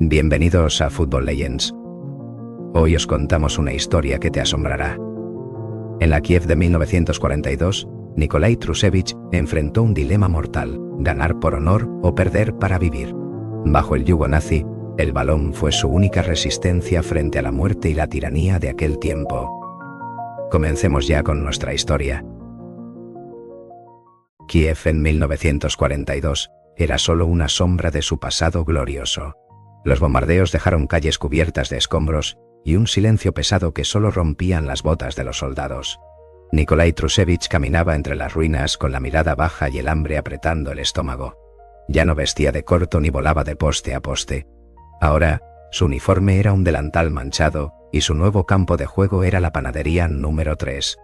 Bienvenidos a Football Legends. Hoy os contamos una historia que te asombrará. En la Kiev de 1942, Nikolai Trusevich enfrentó un dilema mortal: ganar por honor o perder para vivir. Bajo el yugo nazi, el balón fue su única resistencia frente a la muerte y la tiranía de aquel tiempo. Comencemos ya con nuestra historia. Kiev en 1942 era solo una sombra de su pasado glorioso. Los bombardeos dejaron calles cubiertas de escombros y un silencio pesado que solo rompían las botas de los soldados. Nikolai Trusevich caminaba entre las ruinas con la mirada baja y el hambre apretando el estómago. Ya no vestía de corto ni volaba de poste a poste. Ahora, su uniforme era un delantal manchado y su nuevo campo de juego era la panadería número 3.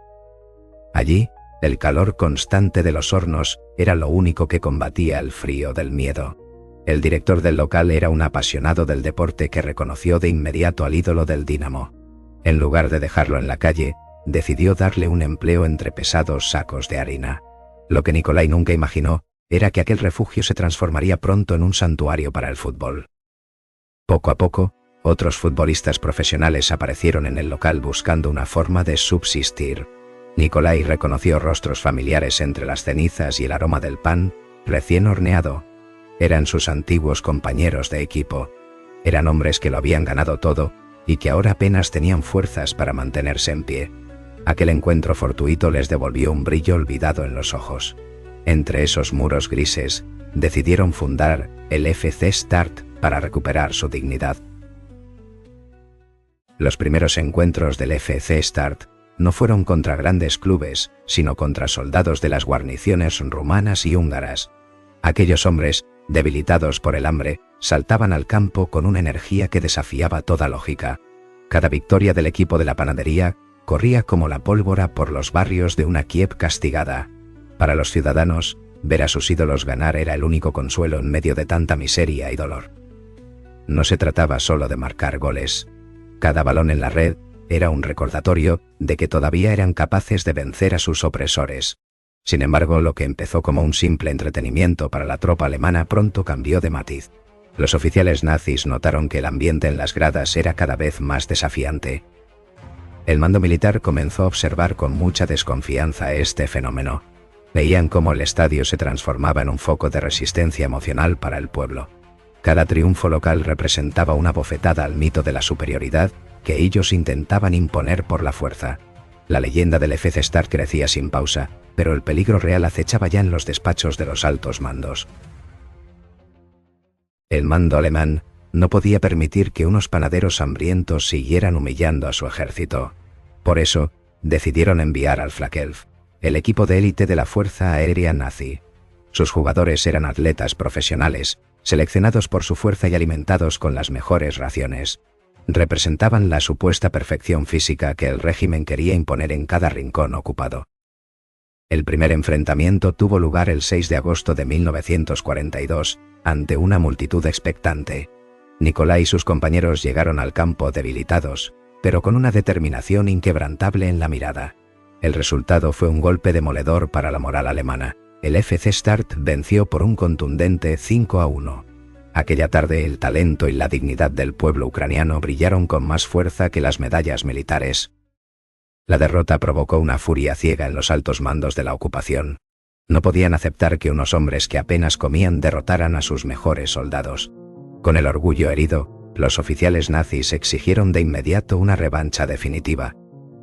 Allí, el calor constante de los hornos era lo único que combatía el frío del miedo. El director del local era un apasionado del deporte que reconoció de inmediato al ídolo del Dinamo. En lugar de dejarlo en la calle, decidió darle un empleo entre pesados sacos de harina. Lo que Nikolai nunca imaginó era que aquel refugio se transformaría pronto en un santuario para el fútbol. Poco a poco, otros futbolistas profesionales aparecieron en el local buscando una forma de subsistir. Nikolai reconoció rostros familiares entre las cenizas y el aroma del pan recién horneado. Eran sus antiguos compañeros de equipo. Eran hombres que lo habían ganado todo y que ahora apenas tenían fuerzas para mantenerse en pie. Aquel encuentro fortuito les devolvió un brillo olvidado en los ojos. Entre esos muros grises, decidieron fundar el FC Start para recuperar su dignidad. Los primeros encuentros del FC Start no fueron contra grandes clubes, sino contra soldados de las guarniciones rumanas y húngaras. Aquellos hombres, debilitados por el hambre, saltaban al campo con una energía que desafiaba toda lógica. Cada victoria del equipo de la panadería corría como la pólvora por los barrios de una Kiev castigada. Para los ciudadanos, ver a sus ídolos ganar era el único consuelo en medio de tanta miseria y dolor. No se trataba solo de marcar goles. Cada balón en la red era un recordatorio de que todavía eran capaces de vencer a sus opresores. Sin embargo, lo que empezó como un simple entretenimiento para la tropa alemana pronto cambió de matiz. Los oficiales nazis notaron que el ambiente en las gradas era cada vez más desafiante. El mando militar comenzó a observar con mucha desconfianza este fenómeno. Veían cómo el estadio se transformaba en un foco de resistencia emocional para el pueblo. Cada triunfo local representaba una bofetada al mito de la superioridad que ellos intentaban imponer por la fuerza. La leyenda del FC Start crecía sin pausa, pero el peligro real acechaba ya en los despachos de los altos mandos. El mando alemán no podía permitir que unos panaderos hambrientos siguieran humillando a su ejército. Por eso, decidieron enviar al Flakelf, el equipo de élite de la Fuerza Aérea Nazi. Sus jugadores eran atletas profesionales, seleccionados por su fuerza y alimentados con las mejores raciones. Representaban la supuesta perfección física que el régimen quería imponer en cada rincón ocupado. El primer enfrentamiento tuvo lugar el 6 de agosto de 1942, ante una multitud expectante. Nikolai y sus compañeros llegaron al campo debilitados, pero con una determinación inquebrantable en la mirada. El resultado fue un golpe demoledor para la moral alemana. El FC Start venció por un contundente 5-1. Aquella tarde el talento y la dignidad del pueblo ucraniano brillaron con más fuerza que las medallas militares. La derrota provocó una furia ciega en los altos mandos de la ocupación. No podían aceptar que unos hombres que apenas comían derrotaran a sus mejores soldados. Con el orgullo herido, los oficiales nazis exigieron de inmediato una revancha definitiva.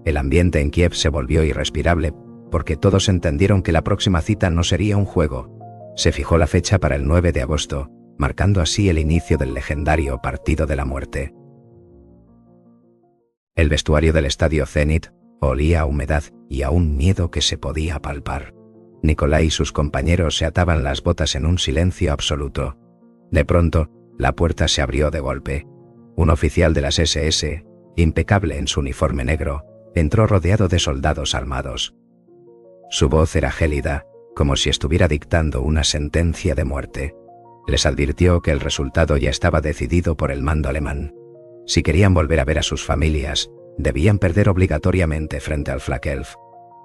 El ambiente en Kiev se volvió irrespirable, porque todos entendieron que la próxima cita no sería un juego. Se fijó la fecha para el 9 de agosto, marcando así el inicio del legendario Partido de la Muerte. El vestuario del estadio Zenit olía a humedad y a un miedo que se podía palpar. Nikolai y sus compañeros se ataban las botas en un silencio absoluto. De pronto, la puerta se abrió de golpe. Un oficial de las SS, impecable en su uniforme negro, entró rodeado de soldados armados. Su voz era gélida, como si estuviera dictando una sentencia de muerte. Les advirtió que el resultado ya estaba decidido por el mando alemán. Si querían volver a ver a sus familias, debían perder obligatoriamente frente al Flakelf.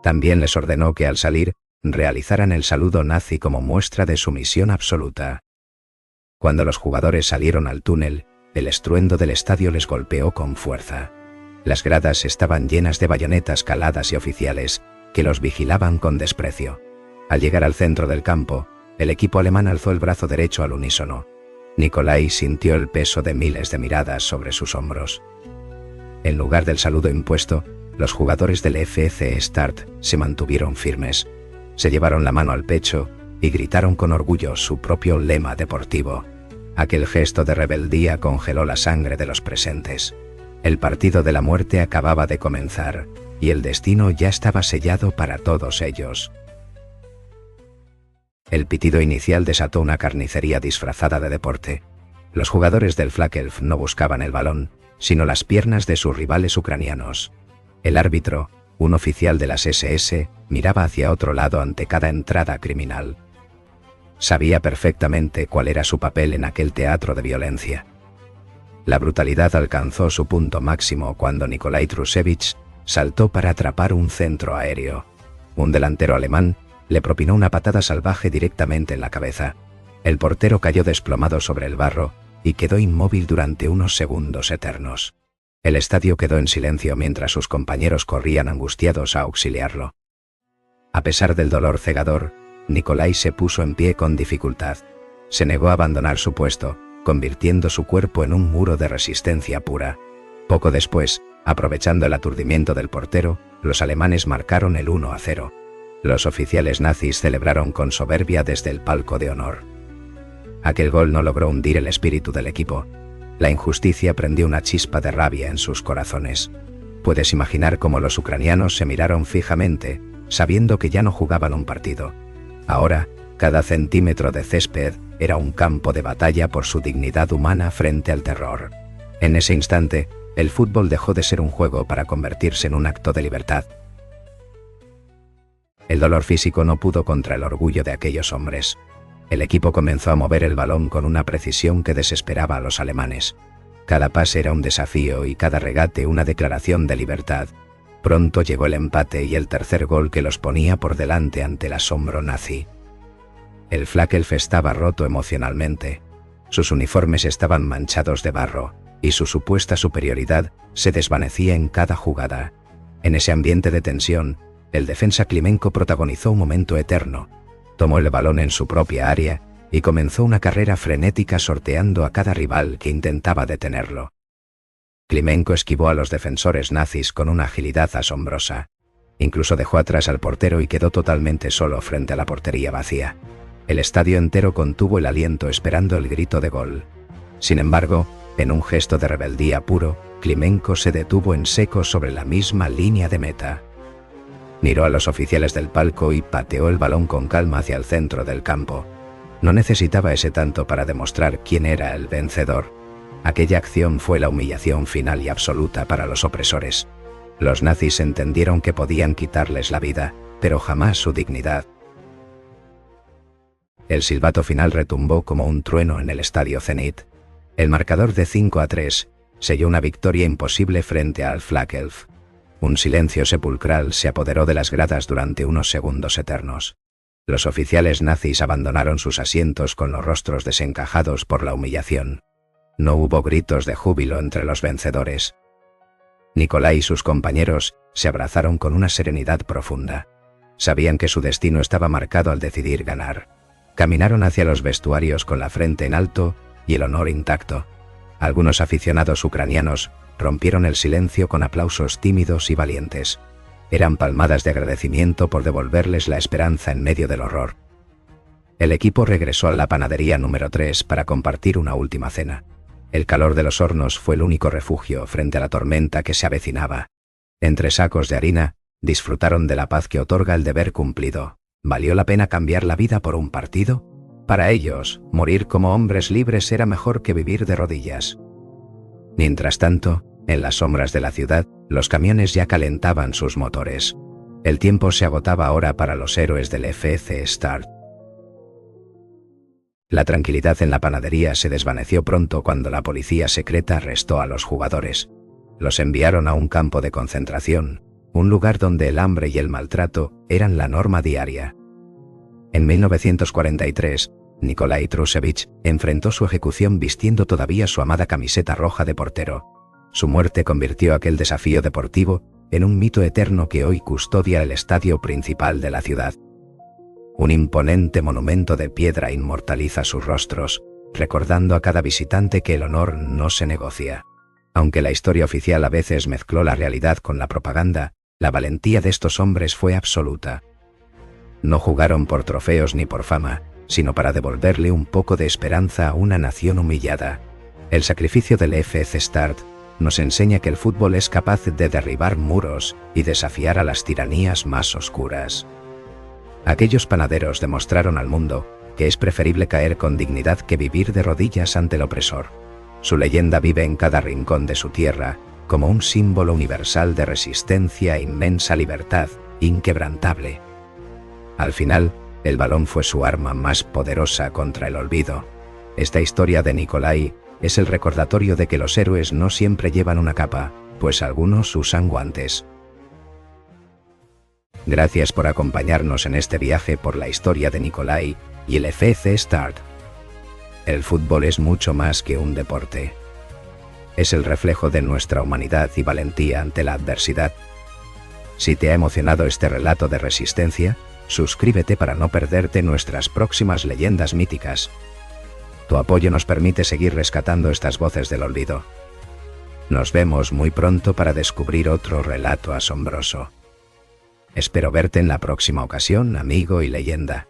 También les ordenó que al salir, realizaran el saludo nazi como muestra de sumisión absoluta. Cuando los jugadores salieron al túnel, El estruendo del estadio les golpeó con fuerza. Las gradas estaban llenas de bayonetas caladas y oficiales, que los vigilaban con desprecio. Al llegar al centro del campo, el equipo alemán alzó el brazo derecho al unísono. Nicolai sintió el peso de miles de miradas sobre sus hombros. En lugar del saludo impuesto, los jugadores del FC Start se mantuvieron firmes. Se llevaron la mano al pecho y gritaron con orgullo su propio lema deportivo. Aquel gesto de rebeldía congeló la sangre de los presentes. El partido de la muerte acababa de comenzar, y el destino ya estaba sellado para todos ellos. El pitido inicial desató una carnicería disfrazada de deporte. Los jugadores del Flakelf no buscaban el balón, sino las piernas de sus rivales ucranianos. El árbitro, un oficial de las SS, miraba hacia otro lado ante cada entrada criminal. Sabía perfectamente cuál era su papel en aquel teatro de violencia. La brutalidad alcanzó su punto máximo cuando Nikolai Trusevich saltó para atrapar un centro aéreo. Un delantero alemán le propinó una patada salvaje directamente en la cabeza. El portero cayó desplomado sobre el barro y quedó inmóvil durante unos segundos eternos. El estadio quedó en silencio mientras sus compañeros corrían angustiados a auxiliarlo. A pesar del dolor cegador, Nikolai se puso en pie con dificultad. Se negó a abandonar su puesto, convirtiendo su cuerpo en un muro de resistencia pura. Poco después, aprovechando el aturdimiento del portero, los alemanes marcaron el 1-0. Los oficiales nazis celebraron con soberbia desde el palco de honor. Aquel gol no logró hundir el espíritu del equipo. La injusticia prendió una chispa de rabia en sus corazones. Puedes imaginar cómo los ucranianos se miraron fijamente, sabiendo que ya no jugaban un partido. Ahora, cada centímetro de césped era un campo de batalla por su dignidad humana frente al terror. En ese instante, el fútbol dejó de ser un juego para convertirse en un acto de libertad. El dolor físico no pudo contra el orgullo de aquellos hombres. El equipo comenzó a mover el balón con una precisión que desesperaba a los alemanes. Cada pase era un desafío y cada regate una declaración de libertad. Pronto llegó el empate y el tercer gol que los ponía por delante ante el asombro nazi. El Flakelf estaba roto emocionalmente. Sus uniformes estaban manchados de barro, y su supuesta superioridad se desvanecía en cada jugada. En ese ambiente de tensión, el defensa Klimenko protagonizó un momento eterno. Tomó el balón en su propia área y comenzó una carrera frenética sorteando a cada rival que intentaba detenerlo. Klimenko esquivó a los defensores nazis con una agilidad asombrosa. Incluso dejó atrás al portero y quedó totalmente solo frente a la portería vacía. El estadio entero contuvo el aliento esperando el grito de gol. Sin embargo, en un gesto de rebeldía puro, Klimenko se detuvo en seco sobre la misma línea de meta. Miró a los oficiales del palco y pateó el balón con calma hacia el centro del campo. No necesitaba ese tanto para demostrar quién era el vencedor. Aquella acción fue la humillación final y absoluta para los opresores. Los nazis entendieron que podían quitarles la vida, pero jamás su dignidad. El silbato final retumbó como un trueno en el estadio Zenit. El marcador de 5-3 selló una victoria imposible frente al Flakelf. Un silencio sepulcral se apoderó de las gradas durante unos segundos eternos. Los oficiales nazis abandonaron sus asientos con los rostros desencajados por la humillación. No hubo gritos de júbilo entre los vencedores. Nikolai y sus compañeros se abrazaron con una serenidad profunda. Sabían que su destino estaba marcado al decidir ganar. Caminaron hacia los vestuarios con la frente en alto y el honor intacto. Algunos aficionados ucranianos rompieron el silencio con aplausos tímidos y valientes. Eran palmadas de agradecimiento por devolverles la esperanza en medio del horror. El equipo regresó a la panadería número 3 para compartir una última cena. El calor de los hornos fue el único refugio frente a la tormenta que se avecinaba. Entre sacos de harina, disfrutaron de la paz que otorga el deber cumplido. ¿Valió la pena cambiar la vida por un partido? Para ellos, morir como hombres libres era mejor que vivir de rodillas. Mientras tanto, en las sombras de la ciudad, los camiones ya calentaban sus motores. El tiempo se agotaba ahora para los héroes del FC Start. La tranquilidad en la panadería se desvaneció pronto cuando la policía secreta arrestó a los jugadores. Los enviaron a un campo de concentración, un lugar donde el hambre y el maltrato eran la norma diaria. En 1943, Nikolai Trusevich enfrentó su ejecución vistiendo todavía su amada camiseta roja de portero. Su muerte convirtió aquel desafío deportivo en un mito eterno que hoy custodia el estadio principal de la ciudad. Un imponente monumento de piedra inmortaliza sus rostros, recordando a cada visitante que el honor no se negocia. Aunque la historia oficial a veces mezcló la realidad con la propaganda, la valentía de estos hombres fue absoluta. No jugaron por trofeos ni por fama, sino para devolverle un poco de esperanza a una nación humillada. El sacrificio del FC Start nos enseña que el fútbol es capaz de derribar muros y desafiar a las tiranías más oscuras. Aquellos panaderos demostraron al mundo que es preferible caer con dignidad que vivir de rodillas ante el opresor. Su leyenda vive en cada rincón de su tierra, como un símbolo universal de resistencia e inmensa libertad, inquebrantable. Al final, el balón fue su arma más poderosa contra el olvido. Esta historia de Nikolai es el recordatorio de que los héroes no siempre llevan una capa, pues algunos usan guantes. Gracias por acompañarnos en este viaje por la historia de Nikolai y el FC Start. El fútbol es mucho más que un deporte. Es el reflejo de nuestra humanidad y valentía ante la adversidad. Si te ha emocionado este relato de resistencia, suscríbete para no perderte nuestras próximas leyendas míticas. Tu apoyo nos permite seguir rescatando estas voces del olvido. Nos vemos muy pronto para descubrir otro relato asombroso. Espero verte en la próxima ocasión, amigo y leyenda.